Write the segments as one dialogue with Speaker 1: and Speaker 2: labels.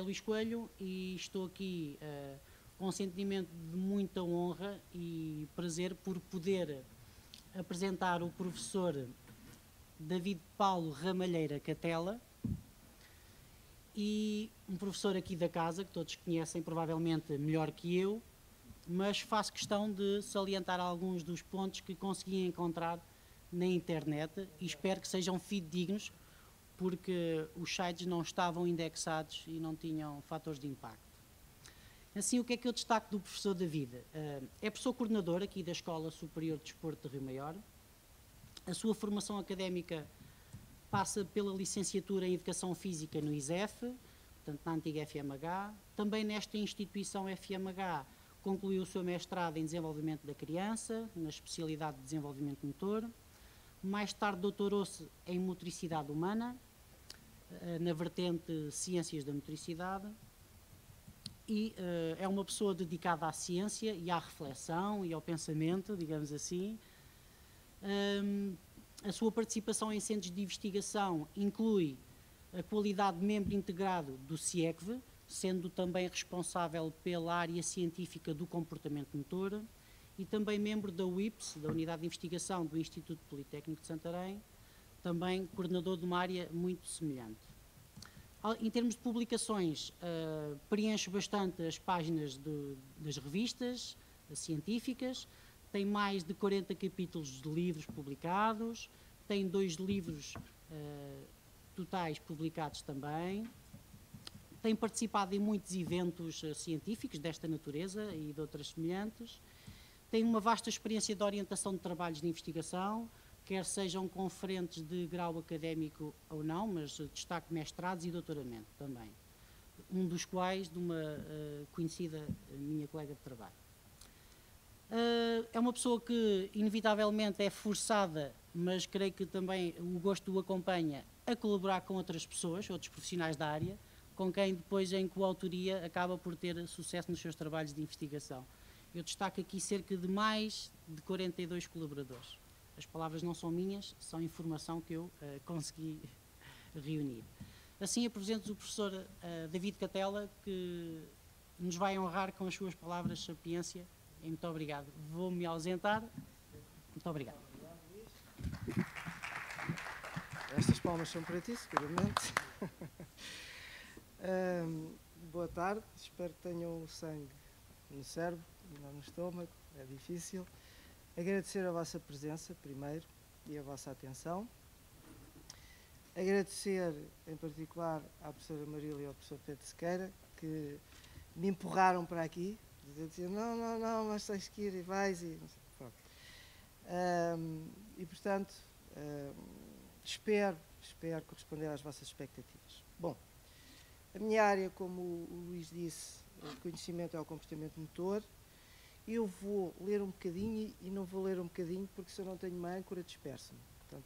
Speaker 1: Luís Coelho e estou aqui com um sentimento de muita honra e prazer por poder apresentar o professor David Paulo Ramalheira Catela, e um professor aqui da casa, que todos conhecem provavelmente melhor que eu, mas faço questão de salientar alguns dos pontos que consegui encontrar na internet e espero que sejam fidedignos, porque os sites não estavam indexados e não tinham fatores de impacto. Assim, o que é que eu destaco do professor David? É professor coordenador aqui da Escola Superior de Desporto de Rio Maior. A sua formação académica passa pela licenciatura em Educação Física no ISEF, portanto na antiga FMH. Também nesta instituição FMH concluiu o seu mestrado em Desenvolvimento da Criança, na especialidade de Desenvolvimento Motor. Mais tarde doutorou-se em Motricidade Humana, na vertente Ciências da Motricidade. E é uma pessoa dedicada à ciência e à reflexão e ao pensamento, digamos assim. A sua participação em centros de investigação inclui a qualidade de membro integrado do CIECV, sendo também responsável pela área científica do comportamento motor, e também membro da UIPS, da Unidade de Investigação do Instituto Politécnico de Santarém, também coordenador de uma área muito semelhante. Em termos de publicações, preenche bastante as páginas das revistas científicas, tem mais de 40 capítulos de livros publicados, tem 2 livros totais publicados também, tem participado em muitos eventos científicos desta natureza e de outras semelhantes, tem uma vasta experiência de orientação de trabalhos de investigação, quer sejam conferentes de grau académico ou não, mas destaco mestrados e doutoramento também, um dos quais de uma conhecida minha colega de trabalho. É uma pessoa que inevitavelmente é forçada, mas creio que também o gosto o acompanha, a colaborar com outras pessoas, outros profissionais da área, com quem depois em coautoria acaba por ter sucesso nos seus trabalhos de investigação. Eu destaco aqui cerca de mais de 42 colaboradores. As palavras não são minhas, são informação que eu consegui reunir. Assim, apresento o professor David Catela, que nos vai honrar com as suas palavras de sapiência. E muito obrigado. Vou-me ausentar. Muito obrigado.
Speaker 2: Estas palmas são para ti, seguramente. Boa tarde. Espero que tenham o sangue no cérebro e não no estômago. É difícil. Agradecer a vossa presença, primeiro, e a vossa atenção. Agradecer, em particular, à professora Marília e ao professor Pedro Sequeira, que me empurraram para aqui, dizer, não, mas tens que ir e vais, e não sei, pronto. E, portanto, espero corresponder às vossas expectativas. Bom, a minha área, como o Luís disse, de conhecimento é o comportamento motor. Eu vou ler um bocadinho e não vou ler um bocadinho, porque se eu não tenho uma âncora, disperso-me. Portanto,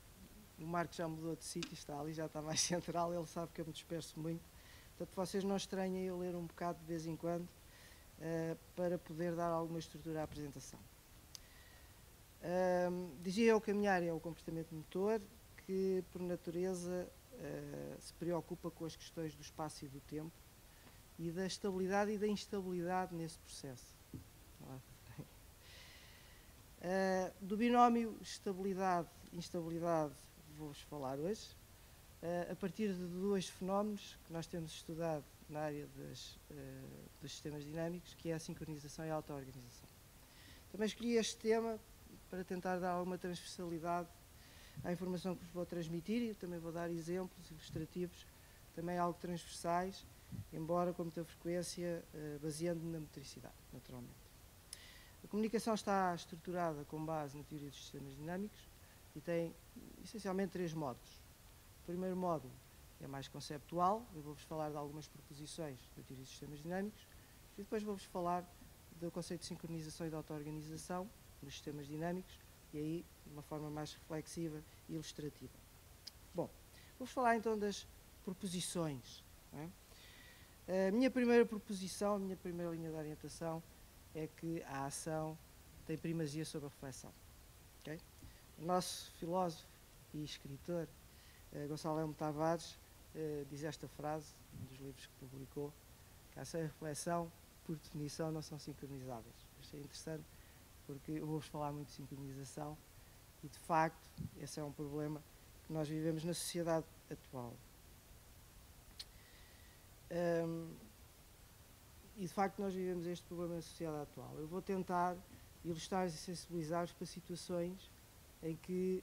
Speaker 2: o Marco já mudou de sítio, está ali, já está mais central, ele sabe que eu me disperso muito. Portanto, vocês não estranhem eu ler um bocado de vez em quando, para poder dar alguma estrutura à apresentação. Dizia eu que a minha área é o comportamento motor, que por natureza se preocupa com as questões do espaço e do tempo e da estabilidade e da instabilidade nesse processo. Do binómio estabilidade-instabilidade vou-vos falar hoje, a partir de 2 fenómenos que nós temos estudado na área dos sistemas dinâmicos, que é a sincronização e a auto-organização. Também escolhi este tema para tentar dar alguma transversalidade à informação que vos vou transmitir, e também vou dar exemplos ilustrativos, também algo transversais, embora com muita frequência baseando-me na motricidade, naturalmente. A comunicação está estruturada com base na teoria dos sistemas dinâmicos e tem essencialmente 3 módulos. O primeiro módulo é mais conceptual, eu vou-vos falar de algumas proposições da teoria dos sistemas dinâmicos e depois vou-vos falar do conceito de sincronização e de auto-organização dos sistemas dinâmicos e aí de uma forma mais reflexiva e ilustrativa. Bom, vou-vos falar então das proposições. Não é? A minha primeira proposição, a minha primeira linha de orientação é que a ação tem primazia sobre a reflexão. Okay? O nosso filósofo e escritor, Gonçalo Lemos Tavares, diz esta frase, um dos livros que publicou, que essa reflexão, por definição, não são sincronizáveis. Achei interessante porque eu vou-vos falar muito de sincronização e, de facto, esse é um problema que nós vivemos na sociedade atual. E, de facto, nós vivemos este problema na sociedade atual. Eu vou tentar ilustrar e sensibilizar-vos para situações em que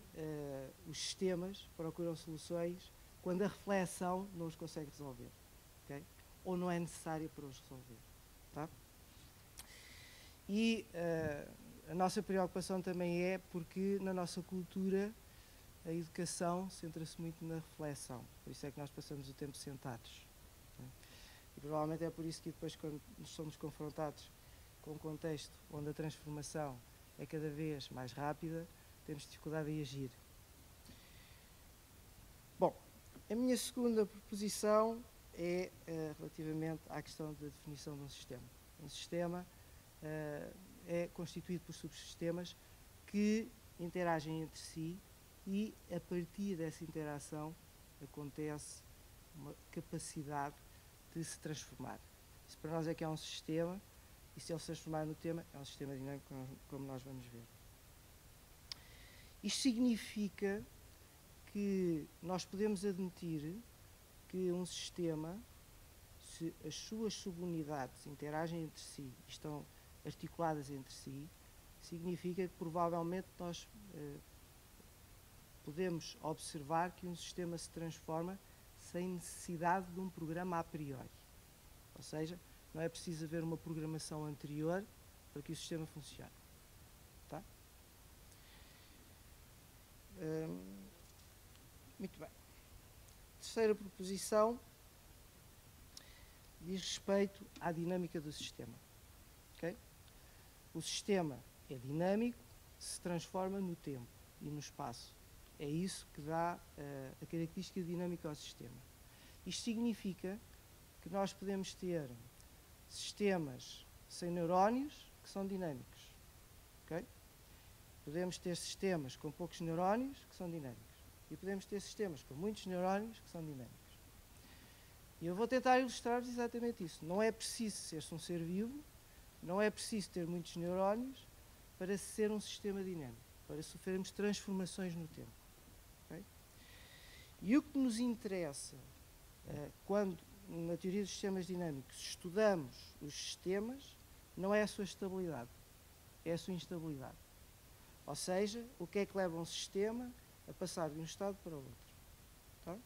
Speaker 2: os sistemas procuram soluções quando a reflexão não os consegue resolver, okay? Ou não é necessária para os resolver. Tá? E a nossa preocupação também é porque na nossa cultura a educação centra-se muito na reflexão, por isso é que nós passamos o tempo sentados. Né? E provavelmente é por isso que depois, quando nos somos confrontados com um contexto onde a transformação é cada vez mais rápida, temos dificuldade em agir. Bom, a minha segunda proposição é relativamente à questão da definição de um sistema. Um sistema é constituído por subsistemas que interagem entre si e, a partir dessa interação, acontece uma capacidade de se transformar. Isso para nós é que é um sistema, e se ele se transformar no tema, é um sistema dinâmico, como nós vamos ver. Isto significa que nós podemos admitir que um sistema, se as suas subunidades interagem entre si e estão articuladas entre si, significa que provavelmente nós podemos observar que um sistema se transforma sem necessidade de um programa a priori. Ou seja, não é preciso haver uma programação anterior para que o sistema funcione. Tá? Muito bem. Terceira proposição diz respeito à dinâmica do sistema. Okay? O sistema é dinâmico, se transforma no tempo e no espaço. É isso que dá a característica dinâmica ao sistema. Isto significa que nós podemos ter sistemas sem neurónios que são dinâmicos. Okay? Podemos ter sistemas com poucos neurónios que são dinâmicos. E podemos ter sistemas com muitos neurónios que são dinâmicos. E eu vou tentar ilustrar-vos exatamente isso. Não é preciso ser-se um ser vivo, não é preciso ter muitos neurónios para ser um sistema dinâmico, para sofrermos transformações no tempo. Okay? E o que nos interessa quando, na teoria dos sistemas dinâmicos, estudamos os sistemas, não é a sua estabilidade, é a sua instabilidade. Ou seja, o que é que leva um sistema a passar de um estado para o outro. Tá?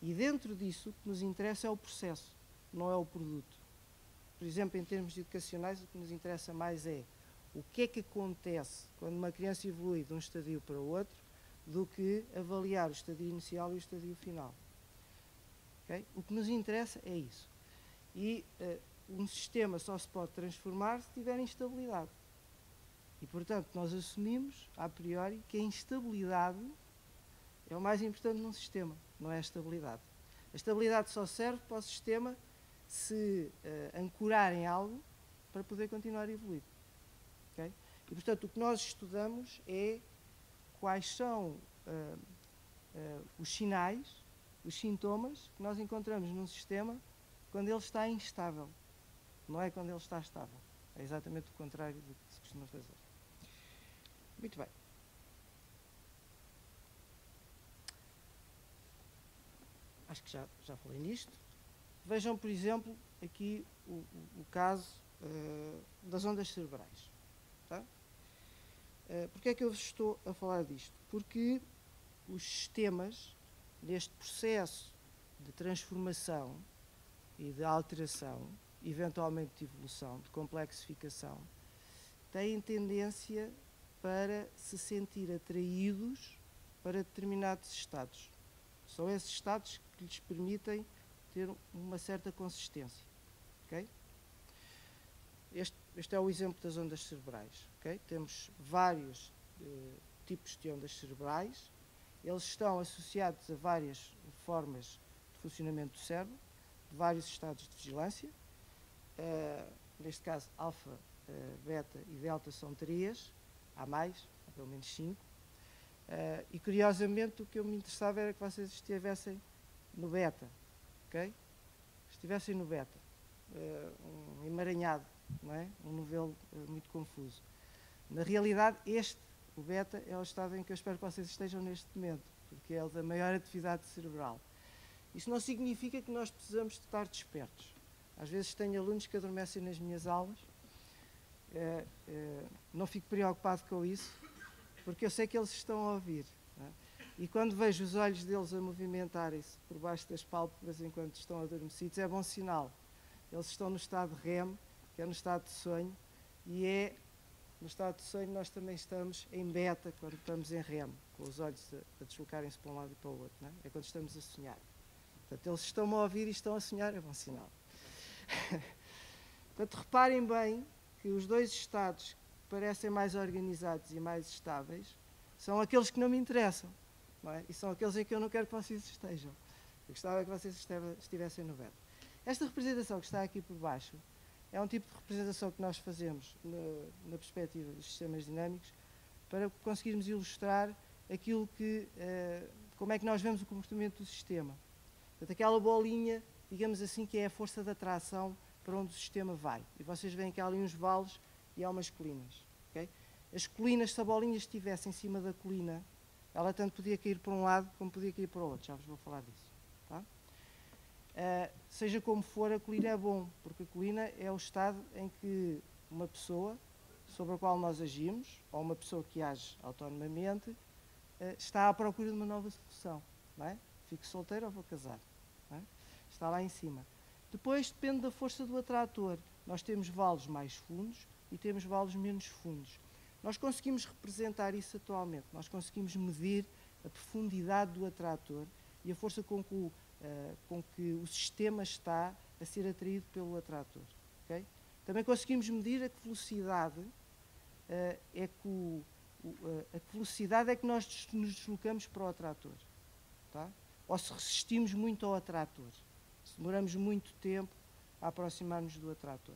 Speaker 2: E dentro disso, o que nos interessa é o processo, não é o produto. Por exemplo, em termos educacionais, o que nos interessa mais é o que é que acontece quando uma criança evolui de um estadio para o outro, do que avaliar o estadio inicial e o estadio final. Okay? O que nos interessa é isso. E um sistema só se pode transformar se tiver instabilidade. E, portanto, nós assumimos, a priori, que a instabilidade é o mais importante num sistema, não é a estabilidade. A estabilidade só serve para o sistema se ancorar em algo para poder continuar a evoluir. Okay? E, portanto, o que nós estudamos é quais são os sinais, os sintomas que nós encontramos num sistema quando ele está instável. Não é quando ele está estável. É exatamente o contrário do que se costuma fazer. Muito bem. Acho que já falei nisto. Vejam, por exemplo, aqui o caso das ondas cerebrais. Tá? Porquê é que eu vos estou a falar disto? Porque os sistemas, neste processo de transformação e de alteração, eventualmente de evolução, de complexificação, têm tendência para se sentir atraídos para determinados estados. São esses estados que lhes permitem ter uma certa consistência. Okay? Este é o exemplo das ondas cerebrais. Okay? Temos vários tipos de ondas cerebrais. Eles estão associados a várias formas de funcionamento do cérebro, de vários estados de vigilância. Neste caso, alfa, beta e delta são 3. Há mais, há pelo menos 5. E, curiosamente, o que eu me interessava era que vocês estivessem no beta. Okay? Estivessem no beta. um emaranhado, não é? Um novelo muito confuso. Na realidade, o beta, é o estado em que eu espero que vocês estejam neste momento, porque é o da maior atividade cerebral. Isso não significa que nós precisamos de estar despertos. Às vezes tenho alunos que adormecem nas minhas aulas, não fico preocupado com isso, porque eu sei que eles estão a ouvir. Não é? E quando vejo os olhos deles a movimentarem-se por baixo das pálpebras enquanto estão adormecidos, é bom sinal. Eles estão no estado de REM, que é no estado de sonho, e no estado de sonho nós também estamos em beta, quando estamos em REM, com os olhos a deslocarem-se para um lado e para o outro. Não é? É quando estamos a sonhar. Portanto, eles estão a ouvir e estão a sonhar, é bom sinal. Portanto, reparem bem que os dois estados que parecem mais organizados e mais estáveis são aqueles que não me interessam, não é? E são aqueles em que eu não quero que vocês estejam. Eu gostava que vocês estivessem no beta. Esta representação que está aqui por baixo é um tipo de representação que nós fazemos na perspectiva dos sistemas dinâmicos para conseguirmos ilustrar aquilo que, como é que nós vemos o comportamento do sistema. Portanto, aquela bolinha, digamos assim, que é a força de atração para onde o sistema vai. E vocês veem que há ali uns vales e há umas colinas. Okay? As colinas, se a bolinha estivesse em cima da colina, ela tanto podia cair para um lado como podia cair para o outro. Já vos vou falar disso. Tá? Seja como for, a colina é bom, porque a colina é o estado em que uma pessoa sobre a qual nós agimos, ou uma pessoa que age autonomamente, está à procura de uma nova solução. Não é? Fico solteiro ou vou casar? Não é? Está lá em cima. Depois depende da força do atrator. Nós temos vales mais fundos e temos vales menos fundos. Nós conseguimos representar isso atualmente. Nós conseguimos medir a profundidade do atrator e a força com que o sistema está a ser atraído pelo atrator. Okay? Também conseguimos medir a que velocidade é que nós nos deslocamos para o atrator. Tá? Ou se resistimos muito ao atrator. Se demoramos muito tempo a aproximar-nos do atrator.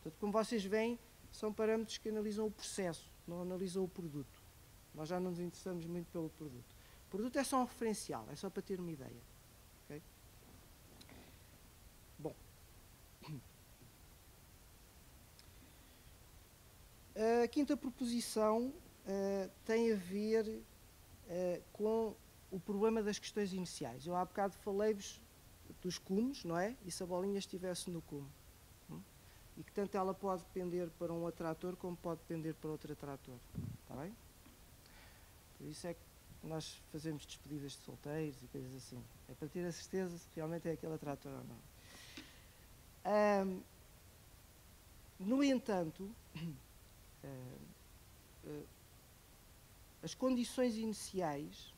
Speaker 2: Portanto, como vocês veem, são parâmetros que analisam o processo, não analisam o produto. Nós já não nos interessamos muito pelo produto. O produto é só um referencial, é só para ter uma ideia. Okay? Bom. A quinta proposição tem a ver com o problema das questões iniciais. Eu há bocado falei-vos dos cumos, não é? E se a bolinha estivesse no cume. E que tanto ela pode pender para um atrator como pode pender para outro atrator. Está bem? Por isso é que nós fazemos despedidas de solteiros e coisas assim. É para ter a certeza se realmente é aquele atrator ou não. No entanto, as condições iniciais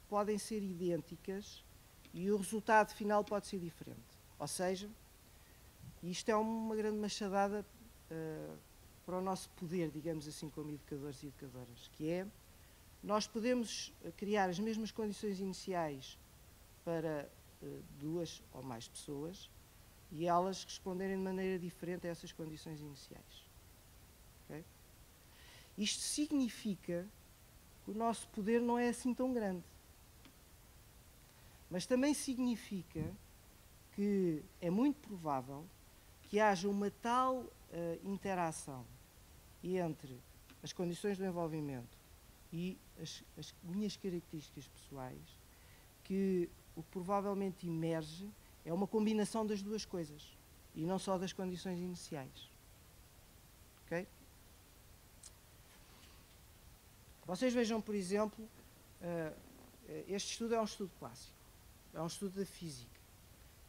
Speaker 2: podem ser idênticas e o resultado final pode ser diferente. Ou seja, isto é uma grande machadada para o nosso poder, digamos assim, como educadores e educadoras, que é, nós podemos criar as mesmas condições iniciais para duas ou mais pessoas e elas responderem de maneira diferente a essas condições iniciais. Okay? Isto significa que o nosso poder não é assim tão grande. Mas também significa que é muito provável que haja uma tal interação entre as condições do envolvimento e as minhas características pessoais que o que provavelmente emerge é uma combinação das duas coisas e não só das condições iniciais. Ok? Vocês vejam, por exemplo, este estudo é um estudo clássico. É um estudo da física.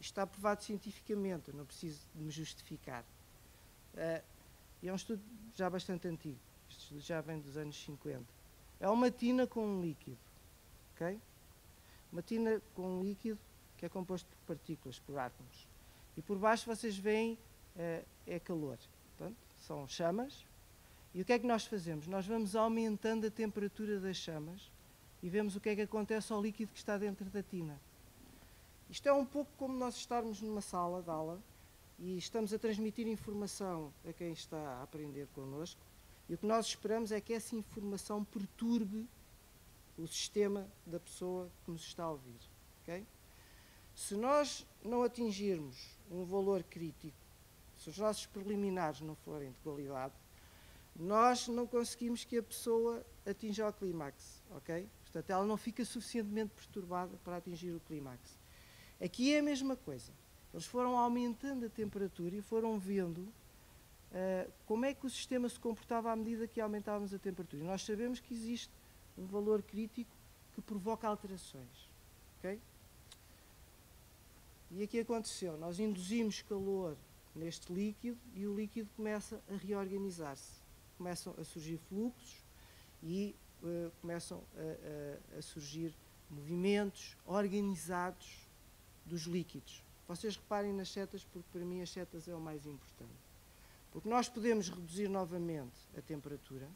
Speaker 2: Isto está provado cientificamente, eu não preciso de me justificar. E é um estudo já bastante antigo. Este estudo já vem dos anos 50. É uma tina com um líquido. Okay? Uma tina com um líquido que é composto por partículas, por átomos. E por baixo vocês veem é calor. Portanto, são chamas. E o que é que nós fazemos? Nós vamos aumentando a temperatura das chamas e vemos o que é que acontece ao líquido que está dentro da tina. Isto é um pouco como nós estarmos numa sala de aula e estamos a transmitir informação a quem está a aprender connosco e o que nós esperamos é que essa informação perturbe o sistema da pessoa que nos está a ouvir. Okay? Se nós não atingirmos um valor crítico, se os nossos preliminares não forem de qualidade, nós não conseguimos que a pessoa atinja o clímax, ok? Portanto, ela não fica suficientemente perturbada para atingir o clímax. Aqui é a mesma coisa. Eles foram aumentando a temperatura e foram vendo como é que o sistema se comportava à medida que aumentávamos a temperatura. E nós sabemos que existe um valor crítico que provoca alterações, ok? E aqui aconteceu, nós induzimos calor neste líquido e o líquido começa a reorganizar-se. Começam a surgir fluxos e começam a surgir movimentos organizados dos líquidos. Vocês reparem nas setas, porque para mim as setas é o mais importante. Porque nós podemos reduzir novamente a temperatura,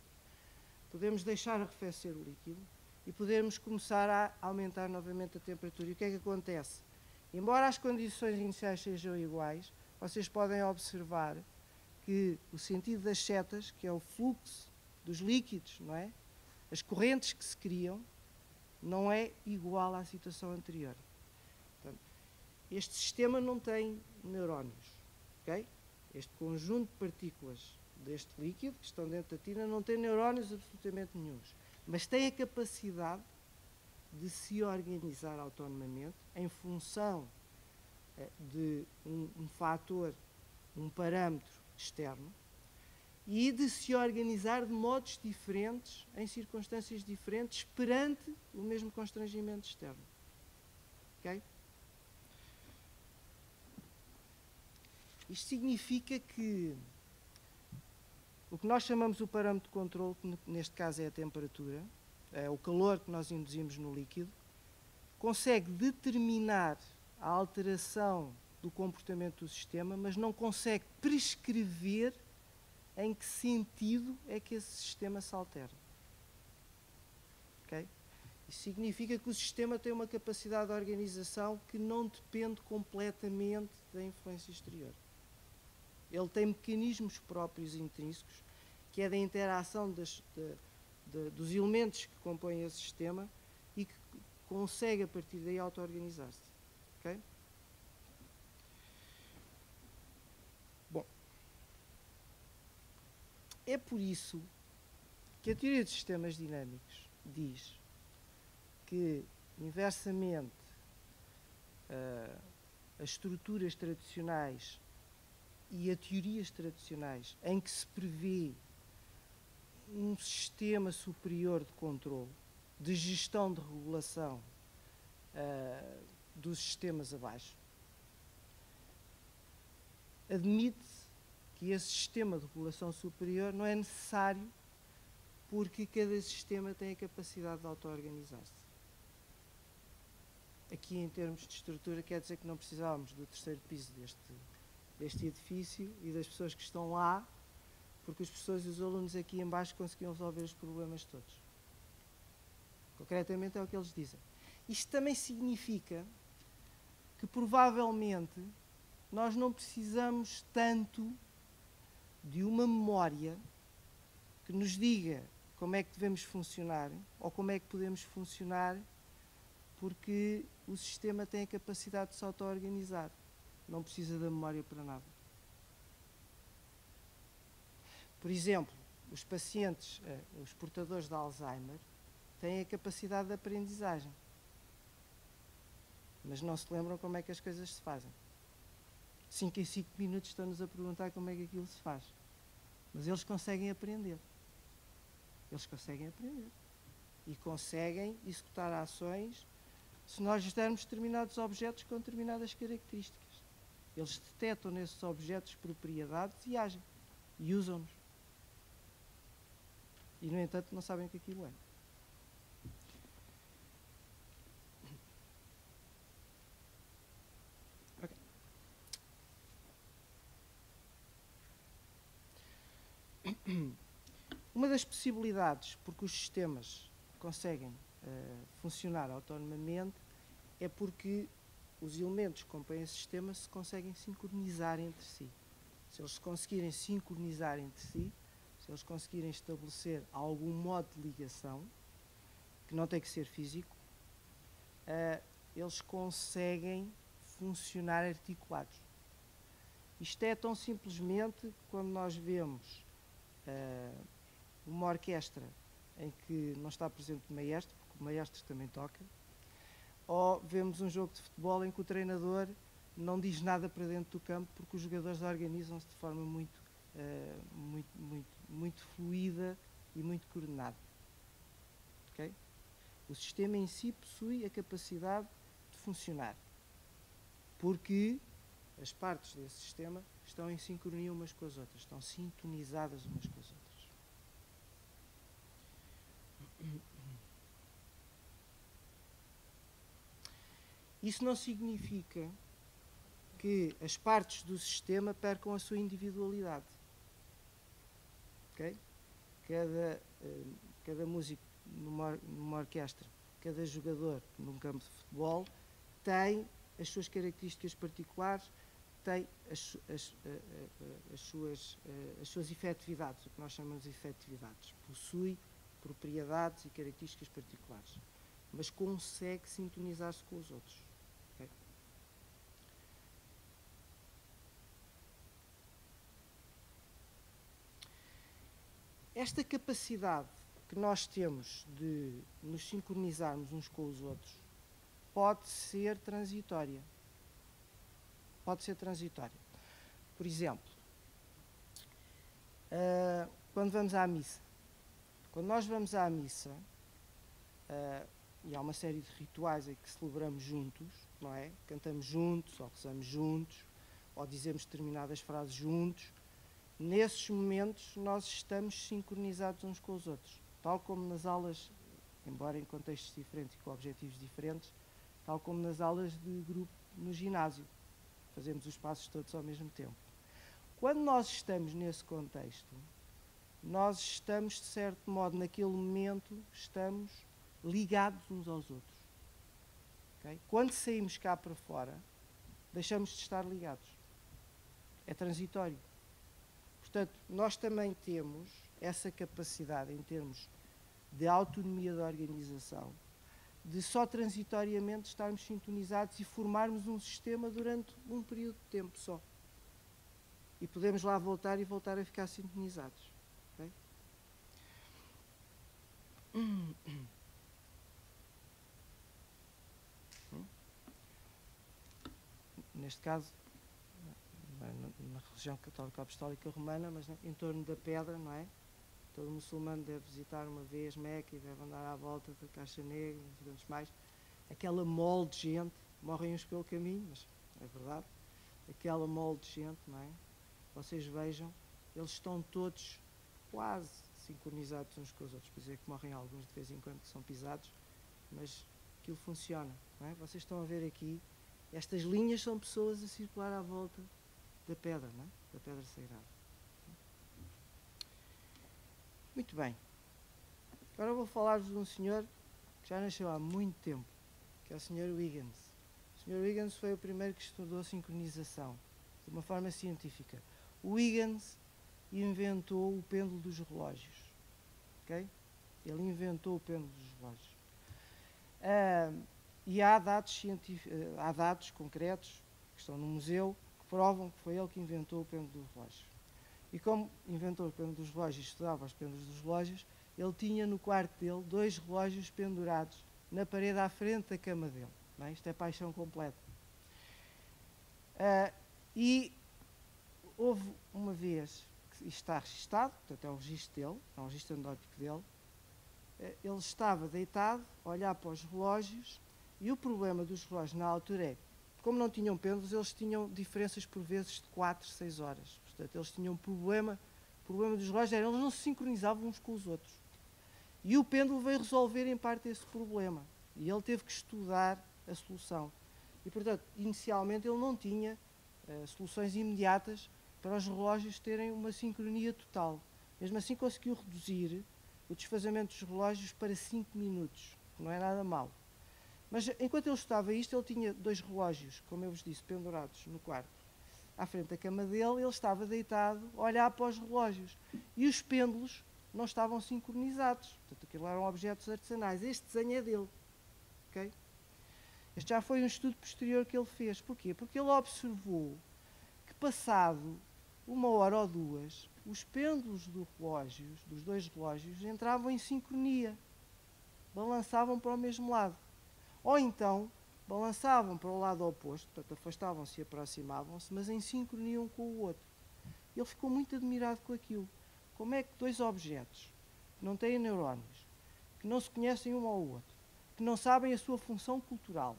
Speaker 2: podemos deixar arrefecer o líquido e podemos começar a aumentar novamente a temperatura. E o que é que acontece? Embora as condições iniciais sejam iguais, vocês podem observar que o sentido das setas, que é o fluxo dos líquidos, não é? As correntes que se criam, não é igual à situação anterior. Portanto, este sistema não tem neurónios, ok? Este conjunto de partículas deste líquido, que estão dentro da tina, não tem neurónios absolutamente nenhuns, mas tem a capacidade de se organizar autonomamente em função de um fator, um parâmetro externo, e de se organizar de modos diferentes, em circunstâncias diferentes, perante o mesmo constrangimento externo. Ok? Isto significa que o que nós chamamos o parâmetro de controle, que neste caso é a temperatura, é o calor que nós induzimos no líquido, consegue determinar a alteração do comportamento do sistema, mas não consegue prescrever em que sentido é que esse sistema se altera. Okay? Isso significa que o sistema tem uma capacidade de organização que não depende completamente da influência exterior. Ele tem mecanismos próprios intrínsecos, que é da interação dos elementos que compõem esse sistema e que consegue, a partir daí, auto-organizar-se. Okay? Bom, é por isso que a teoria dos sistemas dinâmicos diz que, inversamente, as estruturas tradicionais e a teorias tradicionais em que se prevê um sistema superior de controle, de gestão de regulação dos sistemas abaixo, admite que esse sistema de regulação superior não é necessário porque cada sistema tem a capacidade de auto-organizar-se. Aqui, em termos de estrutura, quer dizer que não precisávamos do terceiro piso deste edifício e das pessoas que estão lá, porque as pessoas e os alunos aqui em baixo conseguiam resolver os problemas todos. Concretamente é o que eles dizem. Isto também significa que provavelmente nós não precisamos tanto de uma memória que nos diga como é que devemos funcionar ou como é que podemos funcionar, porque o sistema tem a capacidade de se auto-organizar. Não precisa da memória para nada. Por exemplo, os pacientes, os portadores de Alzheimer, têm a capacidade de aprendizagem, mas não se lembram como é que as coisas se fazem. 5 em 5 minutos estão-nos a perguntar como é que aquilo se faz. Mas eles conseguem aprender. Eles conseguem aprender. E conseguem executar ações se nós lhes dermos determinados objetos com determinadas características. Eles detectam nesses objetos propriedades e agem. E usam-nos. E, no entanto, não sabem o que aquilo é. Uma das possibilidades porque os sistemas conseguem funcionar autonomamente é porque os elementos que compõem esse sistema se conseguem sincronizar entre si. Se eles se conseguirem sincronizar entre si, se eles conseguirem estabelecer algum modo de ligação, que não tem que ser físico, eles conseguem funcionar articulados. Isto é tão simplesmente quando nós vemos uma orquestra em que não está presente o maestro, porque o maestro também toca, ou vemos um jogo de futebol em que o treinador não diz nada para dentro do campo porque os jogadores organizam-se de forma muito fluida e muito coordenada. Okay? O sistema em si possui a capacidade de funcionar, porque as partes desse sistema estão em sincronia umas com as outras, estão sintonizadas umas com as outras. Isso não significa que as partes do sistema percam a sua individualidade. Okay? Cada músico numa orquestra, cada jogador num campo de futebol tem as suas características particulares, tem as suas efetividades, o que nós chamamos de efetividades. Possui propriedades e características particulares, mas consegue sintonizar-se com os outros. Okay? Esta capacidade que nós temos de nos sincronizarmos uns com os outros pode ser transitória. Pode ser transitória. Por exemplo, quando vamos à missa. Quando nós vamos à missa, e há uma série de rituais em que celebramos juntos, não é? Cantamos juntos, ou rezamos juntos, ou dizemos determinadas frases juntos. Nesses momentos nós estamos sincronizados uns com os outros. Tal como nas aulas, embora em contextos diferentes e com objetivos diferentes, tal como nas aulas de grupo no ginásio. Fazemos os passos todos ao mesmo tempo. Quando nós estamos nesse contexto, nós estamos, de certo modo, naquele momento, estamos ligados uns aos outros. Okay? Quando saímos cá para fora, deixamos de estar ligados. É transitório. Portanto, nós também temos essa capacidade, em termos de autonomia da organização, de só transitoriamente estarmos sintonizados e formarmos um sistema durante um período de tempo só. E podemos lá voltar e voltar a ficar sintonizados. Okay? Neste caso, na religião católica apostólica romana, mas em torno da pedra, não é? Todo muçulmano deve visitar uma vez Meca e deve andar à volta da Caixa Negra, e tantos mais. Aquela mole de gente, morrem uns pelo caminho, mas é verdade. Aquela mole de gente, não é? Vocês vejam, eles estão todos quase sincronizados uns com os outros. Pois é que morrem alguns de vez em quando que são pisados, mas aquilo funciona, não é? Vocês estão a ver aqui, estas linhas são pessoas a circular à volta da pedra, não é? Da pedra sagrada. Muito bem. Agora vou falar-vos de um senhor que já nasceu há muito tempo, que é o Sr. Huygens. O Sr. Huygens foi o primeiro que estudou sincronização, de uma forma científica. O Huygens inventou o pêndulo dos relógios. Okay? Ele inventou o pêndulo dos relógios. E há dados concretos, que estão no museu, que provam que foi ele que inventou o pêndulo dos relógios. E como inventou o pêndulo dos relógios e estudava os pêndulos dos relógios, ele tinha no quarto dele 2 relógios pendurados na parede à frente da cama dele. Não é? Isto é paixão completa. E houve uma vez, que isto está registado, portanto é o registro dele, é um registro endótico dele, ele estava deitado a olhar para os relógios e o problema dos relógios na altura é, como não tinham pêndulos, eles tinham diferenças por vezes de 4, 6 horas. Portanto, eles tinham um problema. O problema dos relógios era, eles não se sincronizavam uns com os outros. E o pêndulo veio resolver em parte esse problema. E ele teve que estudar a solução. E, portanto, inicialmente ele não tinha soluções imediatas para os relógios terem uma sincronia total. Mesmo assim conseguiu reduzir o desfazamento dos relógios para 5 minutos, que não é nada mau. Mas enquanto ele estudava isto, ele tinha 2 relógios, como eu vos disse, pendurados no quarto. À frente da cama dele, ele estava deitado a olhar para os relógios. E os pêndulos não estavam sincronizados. Portanto, aquilo eram objetos artesanais. Este desenho é dele. Okay? Este já foi um estudo posterior que ele fez. Porquê? Porque ele observou que, passado 1 hora ou 2, os pêndulos dos dois relógios, entravam em sincronia. Balançavam para o mesmo lado. Ou então, balançavam para o lado oposto, portanto, afastavam-se e aproximavam-se, mas em sincronia um com o outro. Ele ficou muito admirado com aquilo. Como é que dois objetos que não têm neurónios, que não se conhecem um ao outro, que não sabem a sua função cultural,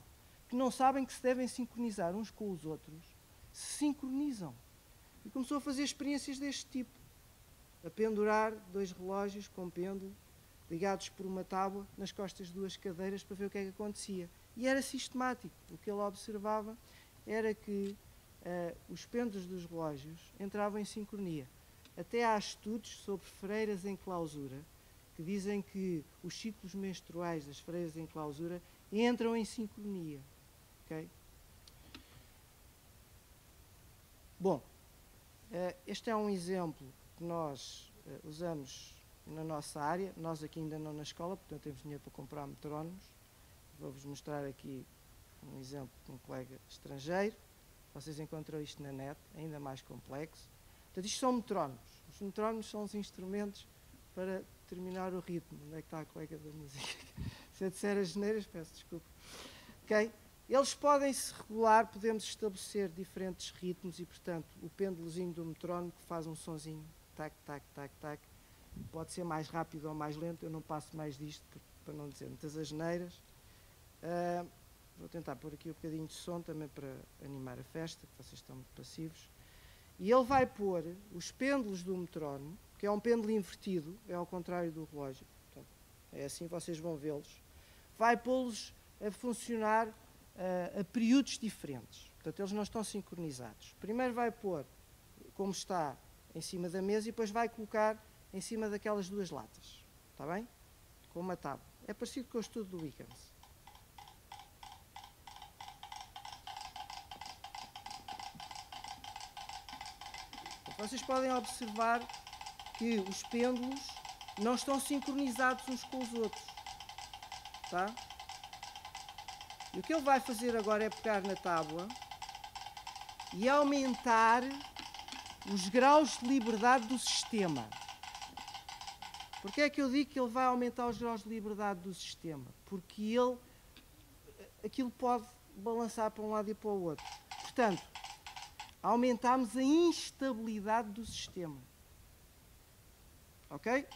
Speaker 2: que não sabem que se devem sincronizar uns com os outros, se sincronizam? E começou a fazer experiências deste tipo. A pendurar 2 relógios com pêndulo, ligados por uma tábua, nas costas de 2 cadeiras, para ver o que é que acontecia. E era sistemático. O que ele observava era que os pêndulos dos relógios entravam em sincronia. Até há estudos sobre freiras em clausura que dizem que os ciclos menstruais das freiras em clausura entram em sincronia. Okay? Bom, este é um exemplo que nós usamos na nossa área. Nós aqui ainda não na escola, portanto temos dinheiro para comprar metrónomos. Vou-vos mostrar aqui um exemplo de um colega estrangeiro. Vocês encontram isto na net, ainda mais complexo. Portanto, isto são metrónomos. Os metrónomos são os instrumentos para determinar o ritmo. Onde é que está a colega da música? Se eu disser as geneiras, peço desculpa. Okay? Eles podem se regular, podemos estabelecer diferentes ritmos e, portanto, o pêndulozinho do metrónomo que faz um sonzinho, tac, tac, tac, tac, pode ser mais rápido ou mais lento. Eu não passo mais disto para não dizer muitas asneiras. Vou tentar pôr aqui um bocadinho de som também para animar a festa, que vocês estão muito passivos. E ele vai pôr os pêndulos do metrónomo, que é um pêndulo invertido, é ao contrário do relógio, portanto, é assim, vocês vão vê-los. Vai pô-los a funcionar a períodos diferentes. Portanto, eles não estão sincronizados. Primeiro vai pôr, como está, em cima da mesa e depois vai colocar em cima daquelas 2 latas. Está bem? Com uma tábua. É parecido com o estudo do Wiggins. Vocês podem observar que os pêndulos não estão sincronizados uns com os outros. Tá? E o que ele vai fazer agora é pegar na tábua e aumentar os graus de liberdade do sistema. Porquê é que eu digo que ele vai aumentar os graus de liberdade do sistema? Porque aquilo pode balançar para um lado e para o outro. Portanto, aumentamos a instabilidade do sistema. Ok?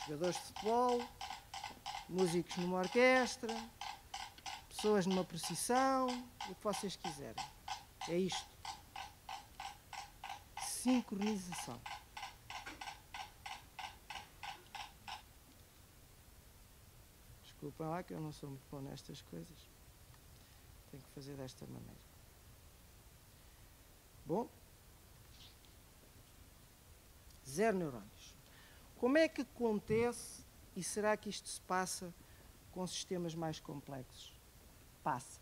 Speaker 2: Jogadores de futebol, músicos numa orquestra, pessoas numa procissão, o que vocês quiserem. É isto. Sincronização. Desculpem lá que eu não sou muito bom nestas coisas. Tenho que fazer desta maneira. Bom. 0 neurônios. Como é que acontece e será que isto se passa com sistemas mais complexos? Passa.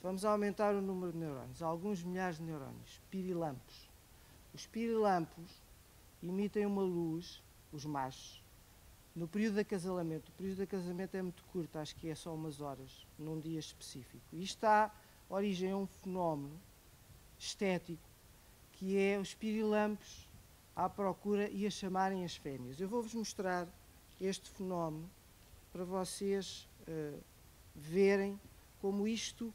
Speaker 2: Vamos aumentar o número de neurônios. Alguns milhares de neurônios. Pirilampos. Os pirilampos emitem uma luz, os machos, no período de acasalamento. O período de acasalamento é muito curto, acho que é só umas horas, num dia específico. E isto dá origem a um fenómeno estético, que é os pirilampos à procura e a chamarem as fêmeas. Eu vou-vos mostrar este fenómeno para vocês verem como isto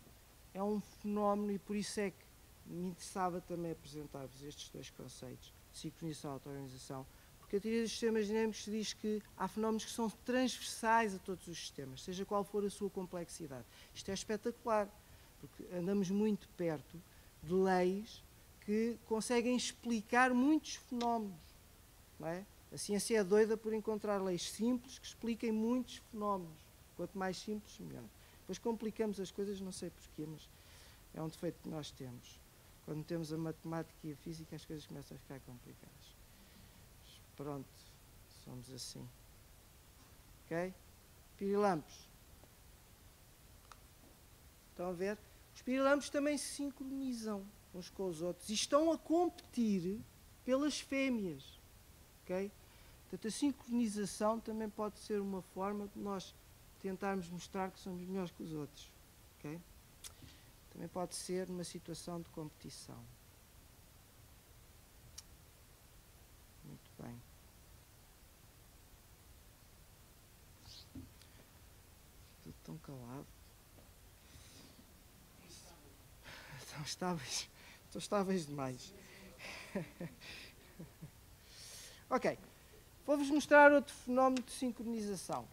Speaker 2: é um fenómeno, e por isso é que me interessava também apresentar-vos estes 2 conceitos, de sincronização e auto-organização, porque a teoria dos sistemas dinâmicos diz que há fenómenos que são transversais a todos os sistemas, seja qual for a sua complexidade. Isto é espetacular, porque andamos muito perto de leis que conseguem explicar muitos fenómenos. Não é? A ciência é doida por encontrar leis simples que expliquem muitos fenómenos. Quanto mais simples, melhor. Depois complicamos as coisas, não sei porquê, mas é um defeito que nós temos. Quando temos a matemática e a física, as coisas começam a ficar complicadas. Mas pronto, somos assim. Ok? Pirilampos. Estão a ver? Os pirilampos também se sincronizam uns com os outros e estão a competir pelas fêmeas. Okay? Portanto, a sincronização também pode ser uma forma de nós tentarmos mostrar que somos melhores que os outros. Okay? Também pode ser numa situação de competição. Muito bem. Tudo tão calado. Estão estáveis demais. Ok. Vou-vos mostrar outro fenómeno de sincronização.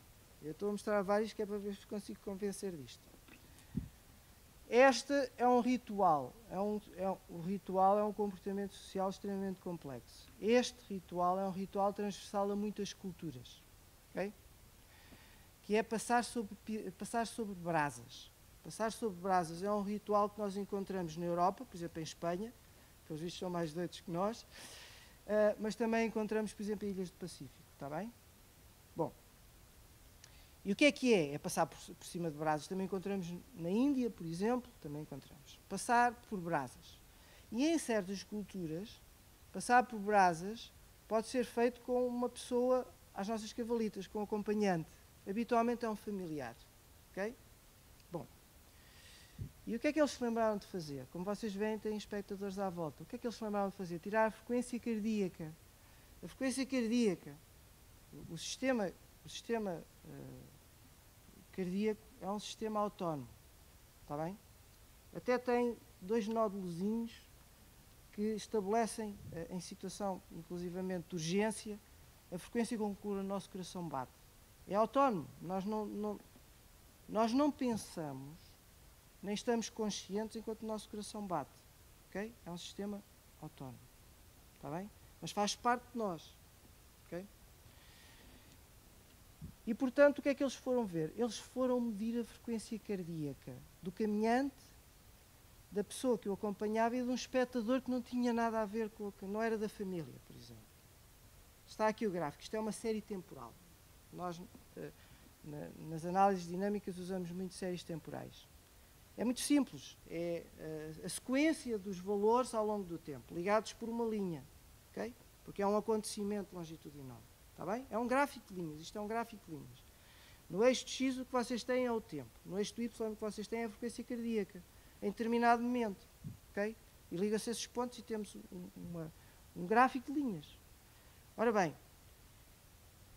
Speaker 2: Eu estou a mostrar vários que é para ver se consigo convencer disto. Este é um ritual. O ritual é um comportamento social extremamente complexo. Este ritual é um ritual transversal a muitas culturas. Okay? Que é passar sobre brasas. Passar sobre brasas é um ritual que nós encontramos na Europa, por exemplo, em Espanha, que os bichos são mais doidos que nós, mas também encontramos, por exemplo, em ilhas do Pacífico. Está bem? Bom. E o que é? É passar por cima de brasas. Também encontramos na Índia, por exemplo, também encontramos. Passar por brasas. E em certas culturas, passar por brasas pode ser feito com uma pessoa, às nossas cavalitas, com um acompanhante. Habitualmente é um familiar. Ok? Bom. E o que é que eles se lembraram de fazer? Como vocês veem, têm espectadores à volta. O que é que eles se lembraram de fazer? Tirar a frequência cardíaca. A frequência cardíaca. O sistema cardíaco é um sistema autónomo. Está bem? Até tem 2 nódulozinhos que estabelecem, em situação, inclusivamente, de urgência, a frequência com que o nosso coração bate. É autónomo. Nós não pensamos, nem estamos conscientes enquanto o nosso coração bate. Okay? É um sistema autónomo. Está bem? Mas faz parte de nós. Okay? E, portanto, o que é que eles foram ver? Eles foram medir a frequência cardíaca do caminhante, da pessoa que o acompanhava e de um espectador que não tinha nada a ver com não era da família, por exemplo. Está aqui o gráfico. Isto é uma série temporal. Nós, nas análises dinâmicas, usamos muito séries temporais. É muito simples. É a sequência dos valores ao longo do tempo, ligados por uma linha. Okay? Porque é um acontecimento longitudinal. Está bem? É um gráfico de linhas. Isto é um gráfico de linhas. No eixo de X o que vocês têm é o tempo. No eixo do Y o que vocês têm é a frequência cardíaca. Em determinado momento. Okay? E liga-se a esses pontos e temos um gráfico de linhas. Ora bem,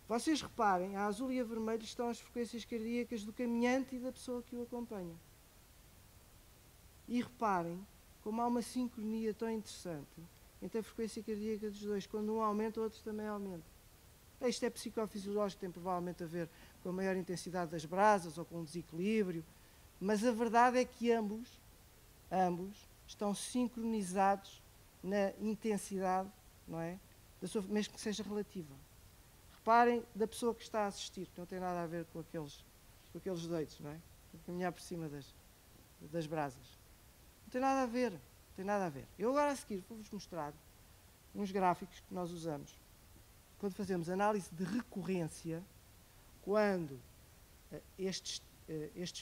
Speaker 2: vocês reparem, a azul e a vermelho estão as frequências cardíacas do caminhante e da pessoa que o acompanha. E reparem como há uma sincronia tão interessante entre a frequência cardíaca dos dois. Quando um aumenta, o outro também aumenta. Isto é psicofisiológico, tem provavelmente a ver com a maior intensidade das brasas ou com um desequilíbrio, mas a verdade é que ambos estão sincronizados na intensidade, não é? Mesmo que seja relativa. Reparem da pessoa que está a assistir, que não tem nada a ver com aqueles doidos, não é? Caminhar por cima das brasas. Não tem nada a ver, não tem nada a ver. Eu agora a seguir vou-vos mostrar uns gráficos que nós usamos quando fazemos análise de recorrência, quando estes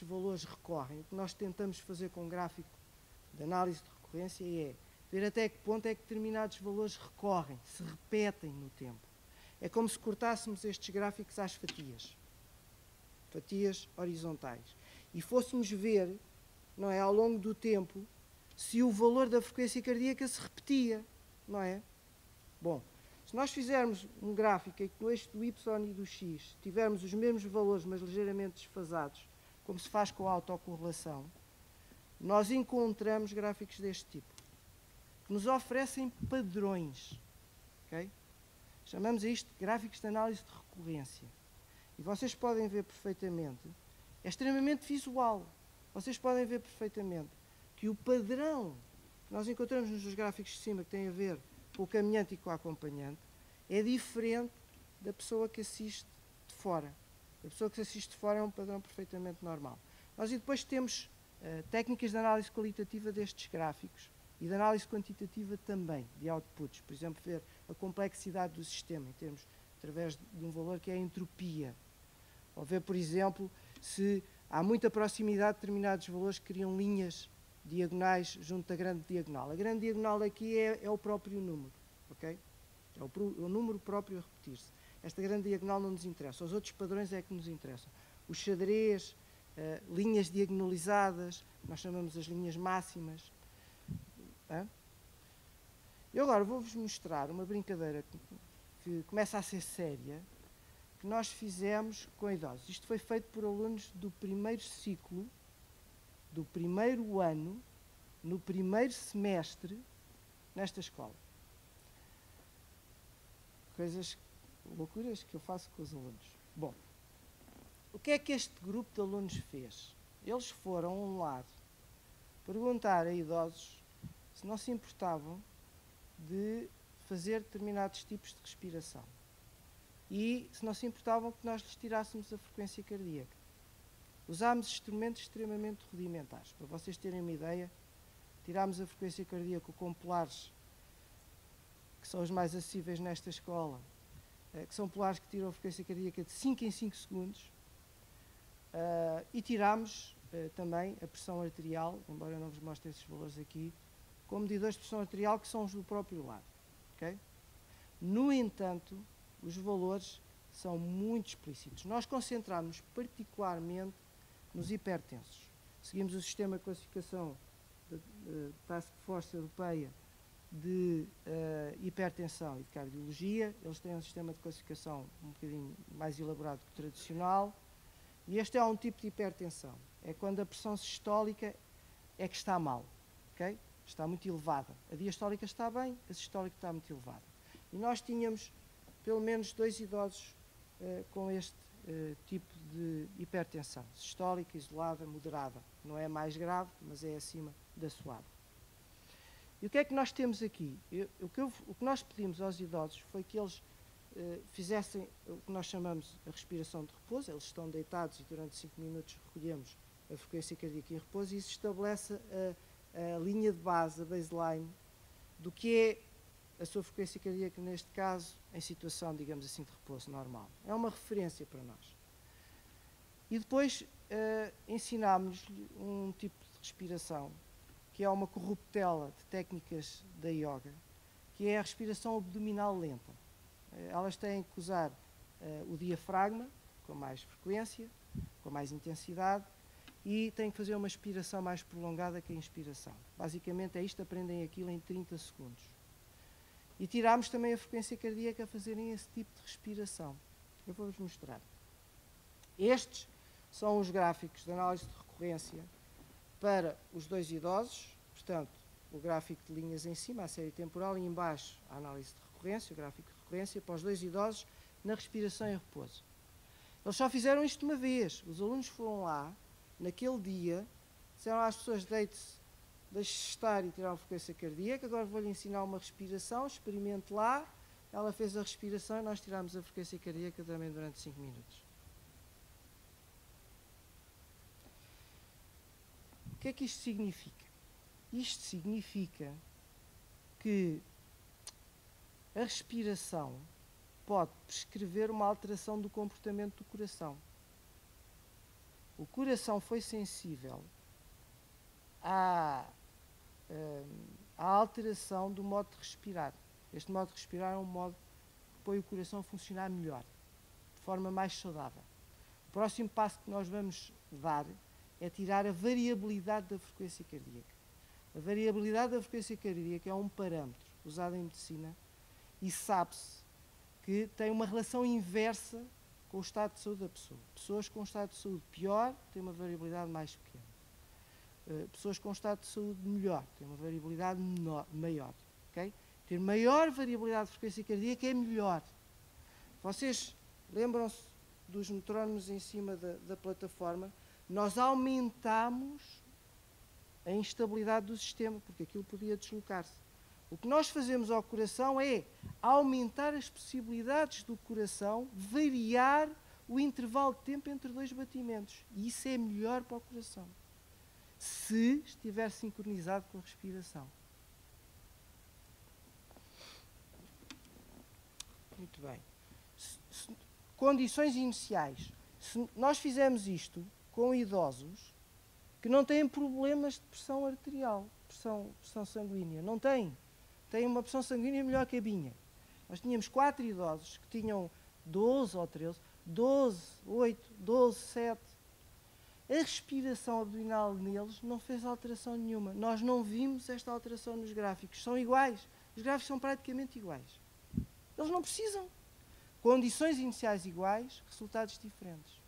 Speaker 2: valores recorrem. O que nós tentamos fazer com um gráfico de análise de recorrência é ver até que ponto é que determinados valores recorrem, se repetem no tempo. É como se cortássemos estes gráficos às fatias horizontais, e fôssemos ver, não é, ao longo do tempo, se o valor da frequência cardíaca se repetia, não é? Bom, se nós fizermos um gráfico em que no eixo do Y e do X tivermos os mesmos valores, mas ligeiramente desfasados, como se faz com a autocorrelação, nós encontramos gráficos deste tipo, que nos oferecem padrões. Okay? Chamamos a isto de gráficos de análise de recorrência. E vocês podem ver perfeitamente, é extremamente visual, vocês podem ver perfeitamente que o padrão que nós encontramos nos gráficos de cima, que tem a ver com o caminhante e com o acompanhante, é diferente da pessoa que assiste de fora. A pessoa que assiste de fora é um padrão perfeitamente normal. Nós depois temos técnicas de análise qualitativa destes gráficos e de análise quantitativa também, de outputs. Por exemplo, ver a complexidade do sistema, em termos, através de um valor que é a entropia. Ou ver, por exemplo, se há muita proximidade de determinados valores que criam linhas diagonais junto da grande diagonal. A grande diagonal aqui é o próprio número, ok? É o número próprio a repetir-se. esta grande diagonal não nos interessa, os outros padrões é que nos interessam. O xadrez, linhas diagonalizadas, nós chamamos as linhas máximas. Eu agora vou-vos mostrar uma brincadeira que começa a ser séria, que nós fizemos com idosos. Isto foi feito por alunos do primeiro ciclo, do primeiro ano, no primeiro semestre, nesta escola. Coisas, loucuras que eu faço com os alunos. Bom, o que é que este grupo de alunos fez? Eles foram a um lado perguntar a idosos se não se importavam de fazer determinados tipos de respiração e se não se importavam que nós lhes tirássemos a frequência cardíaca. Usámos instrumentos extremamente rudimentares. Para vocês terem uma ideia, tirámos a frequência cardíaca com polares, que são os mais acessíveis nesta escola, que são polares que tiram a frequência cardíaca de 5 em 5 segundos, e tirámos também a pressão arterial, embora eu não vos mostre esses valores aqui, com medidores de pressão arterial que são os do próprio lado. Okay? No entanto, os valores são muito explícitos. Nós concentramos particularmente nos hipertensos. Seguimos o sistema de classificação da Task Force Europeia de hipertensão e de cardiologia. Eles têm um sistema de classificação um bocadinho mais elaborado que o tradicional. E este é um tipo de hipertensão. É quando a pressão sistólica é que está mal. Okay? Está muito elevada. A diastólica está bem, a sistólica está muito elevada. E nós tínhamos pelo menos 2 idosos com este tipo de hipertensão. Sistólica, isolada, moderada. Não é mais grave, mas é acima da suave. E o que é que nós temos aqui? O que nós pedimos aos idosos foi que eles fizessem o que nós chamamos a respiração de repouso. Eles estão deitados e durante 5 minutos recolhemos a frequência cardíaca em repouso e isso estabelece a linha de base, a baseline, do que é a sua frequência cardíaca, neste caso, em situação, digamos assim, de repouso normal. É uma referência para nós. E depois ensinámos-lhe um tipo de respiração, que é uma corruptela de técnicas da yoga, que é a respiração abdominal lenta. Elas têm que usar o diafragma com mais frequência, com mais intensidade, e têm que fazer uma expiração mais prolongada que a inspiração. Basicamente é isto, aprendem aquilo em 30 segundos. E tirámos também a frequência cardíaca a fazerem esse tipo de respiração. Eu vou-vos mostrar. Estes são os gráficos de análise de recorrência para os 2 idosos, portanto, o gráfico de linhas em cima, a série temporal, e em baixo a análise de recorrência, o gráfico de recorrência para os 2 idosos na respiração em repouso. Eles só fizeram isto uma vez. Os alunos foram lá, naquele dia, disseram às pessoas: deite-se, deixe-se estar e tirar uma frequência cardíaca, agora vou-lhe ensinar uma respiração, experimente lá. Ela fez a respiração e nós tirámos a frequência cardíaca também durante 5 minutos. O que é que isto significa? Isto significa que a respiração pode prescrever uma alteração do comportamento do coração. O coração foi sensível à alteração do modo de respirar. Este modo de respirar é um modo que põe o coração a funcionar melhor, de forma mais saudável. O próximo passo que nós vamos dar é tirar a variabilidade da frequência cardíaca. A variabilidade da frequência cardíaca é um parâmetro usado em medicina e sabe-se que tem uma relação inversa com o estado de saúde da pessoa. Pessoas com um estado de saúde pior têm uma variabilidade mais pequena. Pessoas com um estado de saúde melhor têm uma variabilidade maior. Okay? Ter maior variabilidade de frequência cardíaca é melhor. Vocês lembram-se dos metrónomos em cima da plataforma? Nós aumentamos a instabilidade do sistema, porque aquilo podia deslocar-se. O que nós fazemos ao coração é aumentar as possibilidades do coração, variar o intervalo de tempo entre 2 batimentos. E isso é melhor para o coração, se estiver sincronizado com a respiração. Muito bem. Condições iniciais. Se nós fizermos isto com idosos que não têm problemas de pressão arterial, pressão sanguínea, não têm. Têm uma pressão sanguínea melhor que a minha. Nós tínhamos 4 idosos que tinham 12 ou 13, 12, 8, 12, 7. A respiração abdominal neles não fez alteração nenhuma. Nós não vimos esta alteração nos gráficos. São iguais. Os gráficos são praticamente iguais. Eles não precisam. Condições iniciais iguais, resultados diferentes.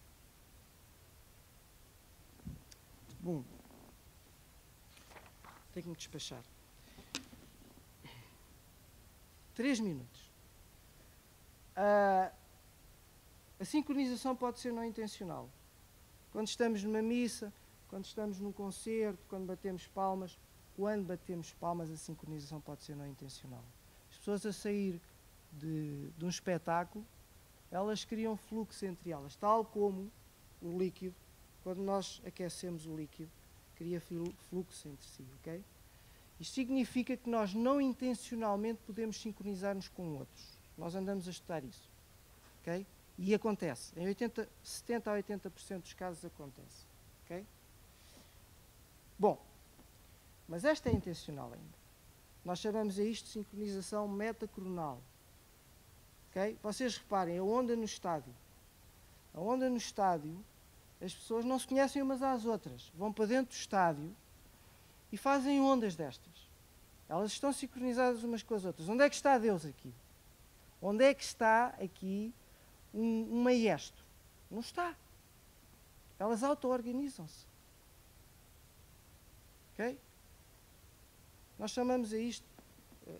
Speaker 2: Bom, tenho que me despachar. 3 minutos. A sincronização pode ser não intencional. Quando estamos numa missa, quando estamos num concerto, quando batemos palmas, a sincronização pode ser não intencional. As pessoas a sair de um espetáculo, elas criam fluxo entre elas, tal como o líquido, quando nós aquecemos o líquido, cria fluxo entre si, ok? Isto significa que nós não intencionalmente podemos sincronizar-nos com outros. Nós andamos a estudar isso, ok? E acontece, em 70 a 80% dos casos acontece, ok? Bom, mas esta é intencional ainda. Nós chamamos a isto de sincronização metacronal. Okay? Vocês reparem, a onda no estádio. A onda no estádio, as pessoas não se conhecem umas às outras. Vão para dentro do estádio e fazem ondas destas. Elas estão sincronizadas umas com as outras. Onde é que está Deus aqui? Onde é que está aqui um maestro? Não está. Elas auto-organizam-se. Ok? Nós chamamos a isto,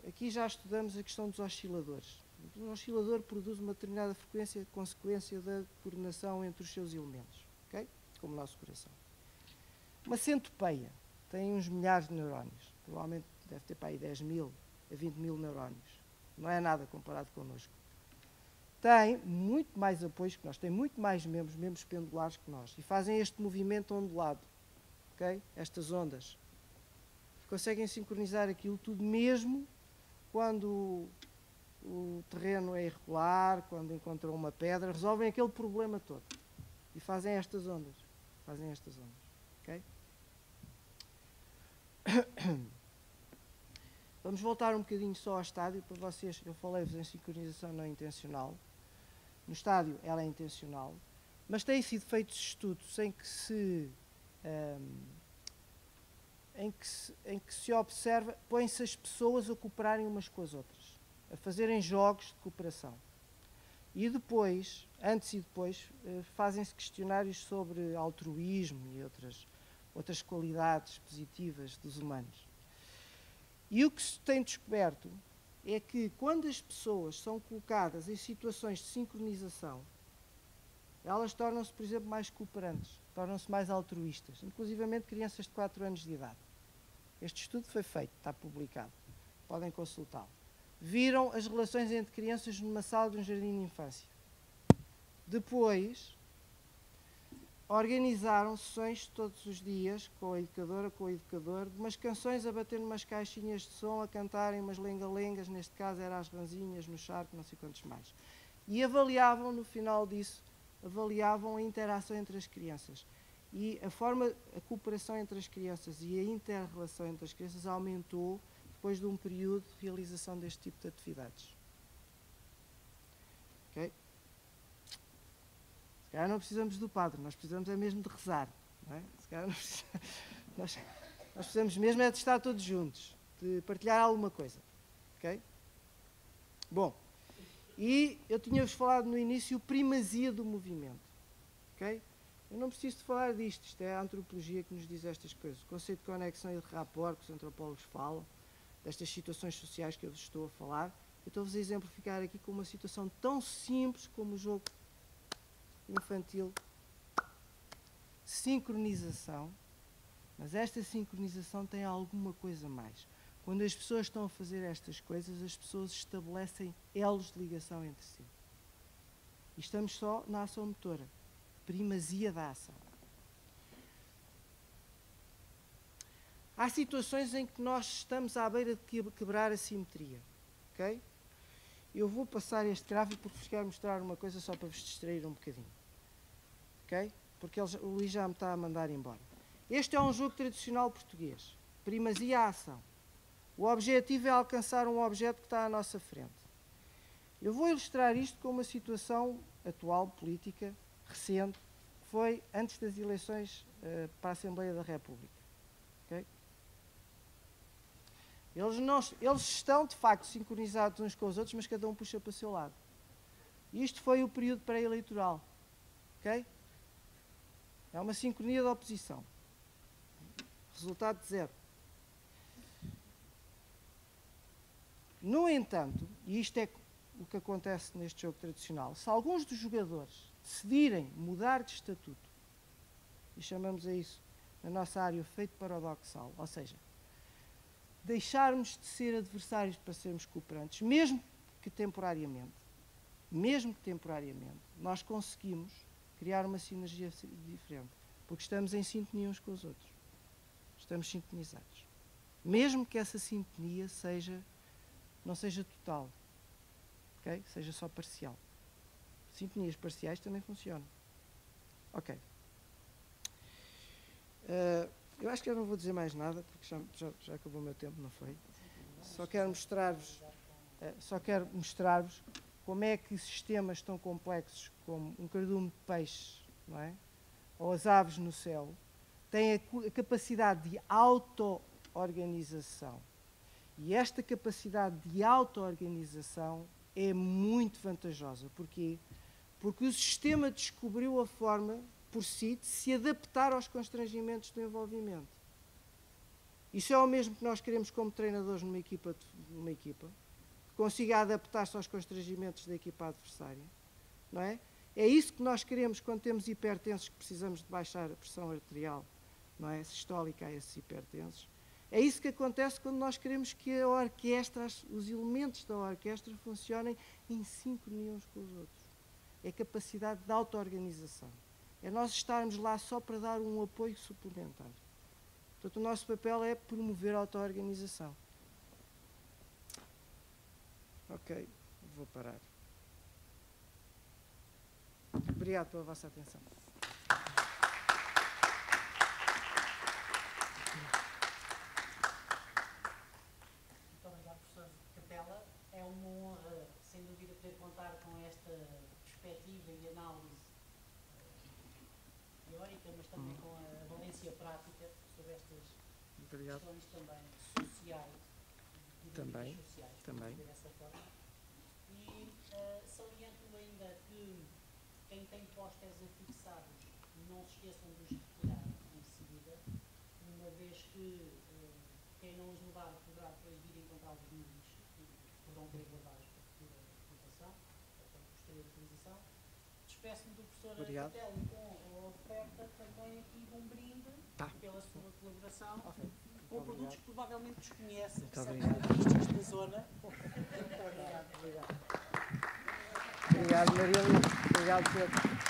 Speaker 2: aqui já estudamos a questão dos osciladores. Um oscilador produz uma determinada frequência, consequência da coordenação entre os seus elementos, ok? Como o nosso coração. Uma centopeia tem uns milhares de neurónios, provavelmente deve ter para aí 10 mil a 20 mil neurónios. Não é nada comparado connosco. Tem muito mais apoios que nós, tem muito mais membros pendulares que nós, e fazem este movimento ondulado, ok? Estas ondas. Conseguem sincronizar aquilo tudo mesmo quando o terreno é irregular, quando encontram uma pedra, resolvem aquele problema todo. E fazem estas ondas. Fazem estas ondas. Ok? Vamos voltar um bocadinho só ao estádio para vocês. Eu falei-vos em sincronização não intencional. No estádio ela é intencional, mas têm sido feitos estudos em que se observa, põem-se as pessoas a cooperarem umas com as outras, a fazerem jogos de cooperação. E depois, antes e depois, fazem-se questionários sobre altruísmo e outras qualidades positivas dos humanos. E o que se tem descoberto é que quando as pessoas são colocadas em situações de sincronização, elas tornam-se, por exemplo, mais cooperantes, tornam-se mais altruístas, inclusivamente crianças de 4 anos de idade. Este estudo foi feito, está publicado, podem consultá-lo. Viram as relações entre crianças numa sala de um jardim de infância. Depois, organizaram sessões todos os dias, com a educadora, com o educador, de umas canções a bater numas caixinhas de som, a cantarem umas lenga-lengas, neste caso era as ranzinhas, no charco, não sei quantos mais. E avaliavam, no final disso, avaliavam a interação entre as crianças. E a cooperação entre as crianças e a inter-relação entre as crianças aumentou depois de um período de realização deste tipo de atividades. Ok? Se calhar não precisamos do padre, nós precisamos é mesmo de rezar. Não é? Se calhar não precisamos, nós precisamos mesmo é de estar todos juntos, de partilhar alguma coisa. Ok? Bom, e eu tinha-vos falado no início primazia do movimento. Ok? Eu não preciso de falar disto, isto é a antropologia que nos diz estas coisas. O conceito de conexão e de rapport que os antropólogos falam, destas situações sociais que eu vos estou a falar, eu estou-vos a exemplificar aqui com uma situação tão simples como o jogo infantil. Sincronização, mas esta sincronização tem alguma coisa mais. Quando as pessoas estão a fazer estas coisas, as pessoas estabelecem elos de ligação entre si. E estamos só na ação motora. Primazia da ação. Há situações em que nós estamos à beira de quebrar a simetria. Ok? Eu vou passar este gráfico porque vos quero mostrar uma coisa só para vos distrair um bocadinho. Ok? Porque o Luís já me está a mandar embora. Este é um jogo tradicional português. Primazia à ação. O objetivo é alcançar um objeto que está à nossa frente. Eu vou ilustrar isto com uma situação atual, política, recente, que foi antes das eleições para a Assembleia da República. Okay? Eles estão, de facto, sincronizados uns com os outros, mas cada um puxa para o seu lado. Isto foi o período pré-eleitoral. Okay? É uma sincronia da oposição. Resultado de 0. No entanto, e isto é o que acontece neste jogo tradicional, se alguns dos jogadores decidirem mudar de estatuto, e chamamos a isso, na nossa área, o feito paradoxal, ou seja, deixarmos de ser adversários para sermos cooperantes, mesmo que temporariamente, nós conseguimos criar uma sinergia diferente, porque estamos em sintonia uns com os outros. Estamos sintonizados. Mesmo que essa sintonia não seja total, okay? Seja só parcial. Sintonias parciais também funcionam. Ok. Eu acho que eu não vou dizer mais nada, porque já acabou o meu tempo, não foi? Só quero mostrar-vos como é que sistemas tão complexos como um cardume de peixe, não é? Ou as aves no céu, têm a capacidade de auto-organização. E esta capacidade de auto-organização é muito vantajosa. Porquê? Porque o sistema descobriu a forma, por si, de se adaptar aos constrangimentos do envolvimento. Isso é o mesmo que nós queremos como treinadores numa equipa, que consiga adaptar-se aos constrangimentos da equipa adversária. Não é? É isso que nós queremos quando temos hipertensos que precisamos de baixar a pressão arterial, não é? Sistólica a esses hipertensos. É isso que acontece quando nós queremos que a orquestra, os elementos da orquestra funcionem em sincronia uns com os outros. É a capacidade de auto-organização. É nós estarmos lá só para dar um apoio suplementar. Portanto, o nosso papel é promover a auto-organização. Ok, vou parar. Obrigado pela vossa atenção.
Speaker 1: Muito obrigado, professor Capela. É uma honra, sem dúvida, poder contar com esta perspectiva e análise teórica, mas também com a valência prática sobre estas questões também sociais.
Speaker 2: Também.
Speaker 1: Dessa forma. E saliento ainda que quem tem postes afixados não se esqueçam de os retirar em seguida, uma vez que quem não os levar poderá depois vir encontrá-los no lixo e poderão querer guardá-los para futura utilização, para posterior utilização. Despeço-me do professor Capela com a oferta também aqui de um brinde pela sua colaboração. Com produtos que provavelmente desconhece, que são característicos da zona. Muito obrigado.
Speaker 2: Obrigado, Marília. Obrigado, Pedro.